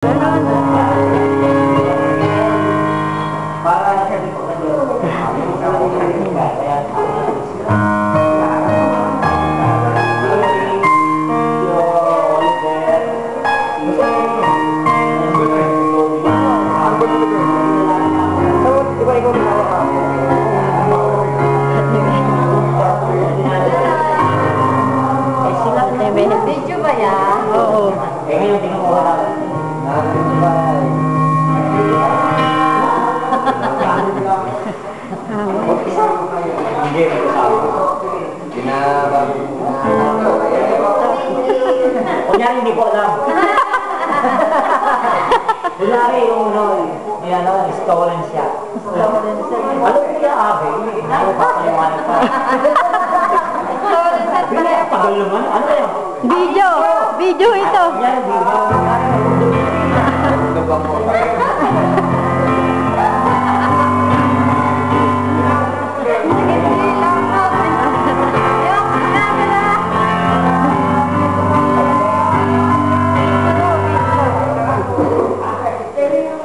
Video ba yan? Oo. Kunyari hindi ko alam. Kunyari yung stolen siya. Ano kaya abe? Ano papaliwanag pa? Tagal naman. Ano yan? Video! Video ito! Kunyari video.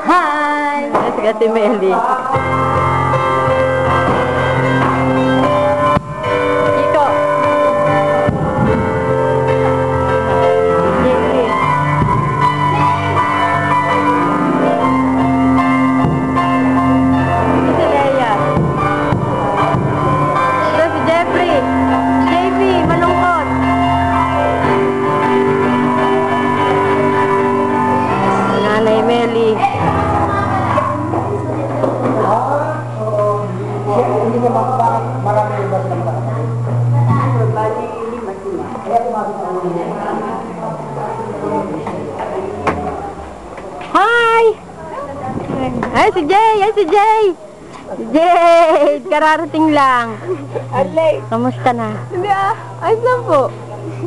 Hi! Ito ka si Meli. Iko. Jeffrey. Ito si Leia. Ito si Jeffrey. JP, malungkot. Nanay Meli. Hindi mo bakit marami yung basta naman. Bali, lima sila. Kaya pumasok ako nila. Hi! Ay, si Jay! Ay, si Jay! Si Jay! Kararating lang. Alay. Kamusta na? Hindi ayos lang po.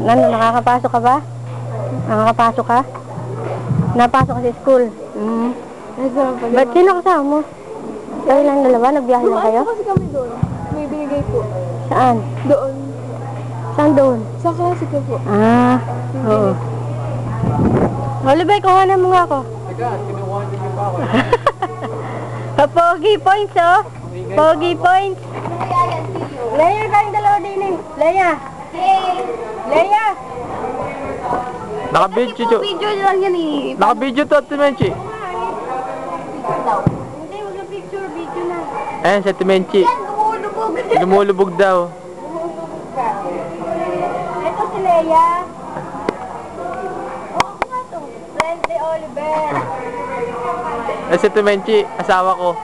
Ano, nakakapasok ka ba? Nakakapasok ka? Napasok ka sa school? Ayos lang po. Ba't sino kasama mo? Kayo lang dalawa? Nagbiyahe lang kayo? Kasi kami doon. May binigay po. Saan? Doon. Saan doon? Sa klase ko po. Oo. Oliver, kuhanan mo nga ako. Teka, kinukuha niyo ba ako? Pogi points, oh. Pogi points. Leia, kayong dalawa din eh. Leia. Leia. Naka-video to. Video lang yan eh. Naka-video to, Timenchi. Hindi, mag-picture, video na. Ayan, sa Timenchi. Lumulubog. Lumulubog daw. Ito si Leia. Oo nga to. Friend ni Oliver. Ayan, sa Timenchi, asawa ko.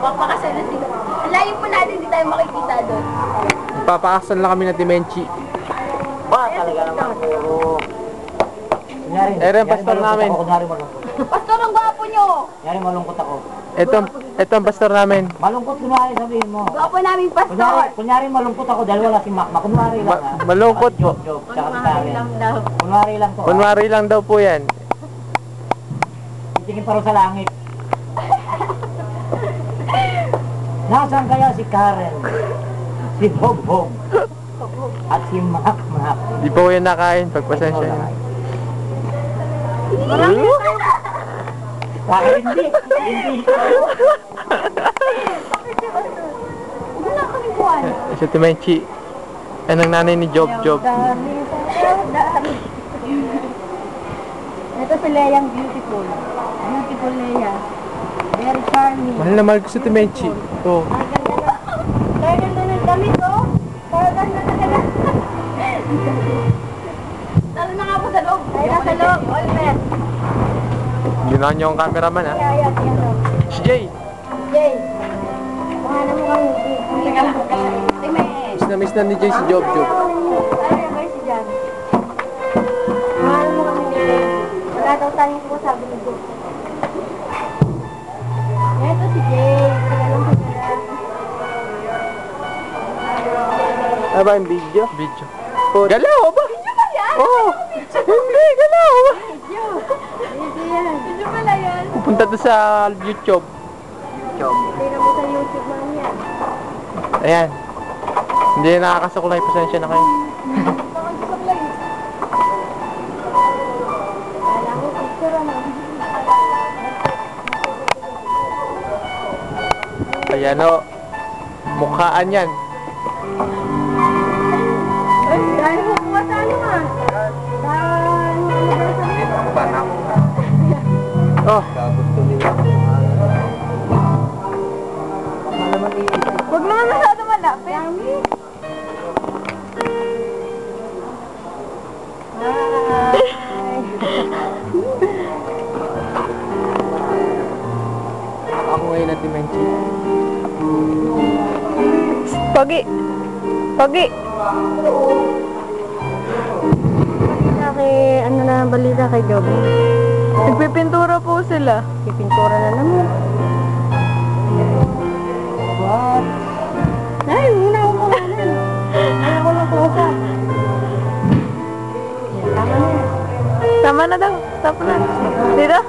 Papakasal na sila. Layo po natin, hindi tayo makikita doon. Papakasal na kami na Timenchi. Ba, talaga naman puro. Kunyari, Eren, pastor namin. Kunyari malungkot. Pastor, ang gwapo nyo. Kunyari malungkot ako. Ito ang pastor namin. Malungkot kunyari sabihin mo. Gwapo namin pastor. Kunyari malungkot ako dahil wala si Makma. Kunyari lang ha. Malungkot po. Joke, tsaka si Karen. Kunyari lang to. Kunwari lang daw po yan. Titingin pa rin sa langit. Nasaan kaya si Karen? Si Bob at si Makmak. Di po yan nakain, pagpasensya niyo. Bakit hindi? Hindi. Wala kami buwan. Sa Timenchi. Yan ang nanay ni Job. Ito si Leiang beautiful. Beautiful Leia. Very charming. Mahal na mahal ko sa Timenchi. Ito. Kaya ganda ng damit, oh. Kaya ganda na ganda. Talo na nga po sa loob. Ay, nasa loob. Oliver. Ginawa niyo ang cameraman, ha? Ayan. Si Jay. Jay. Kuhanan mo kami. Teka lang. Tingnan. Miss na ni Jay si Job. Ay, may si Jan. Kuhanan mo kami. Wala daw tayong po, sabi ni Joe. Ito si Jay. Tinanong ko na. Ano ba yung video? Video. Galaw ba? Video ba yan? Oo. Hindi, galaw. Video. Video yan. Video pala yan. Pupunta to sa YouTube. Tingnan mo sa YouTube man yan. Ayan. Hindi nakakasuklay. Pasensya na kayo. Yan o. Mukhaan yan. Ay, dahil mo kuha sa ano ah. Oh. Huwag naman masyado malapit. Ako ngayon natin Menchi. Pogi. Pogi. Kay, ano na balita kay Job? Nagpipintura po sila. Pipintura na naman. What? Ay, muna ako kumanan. Ayaw ko lang pusa. Tama na yan. Tama na daw. Stop na. Dito?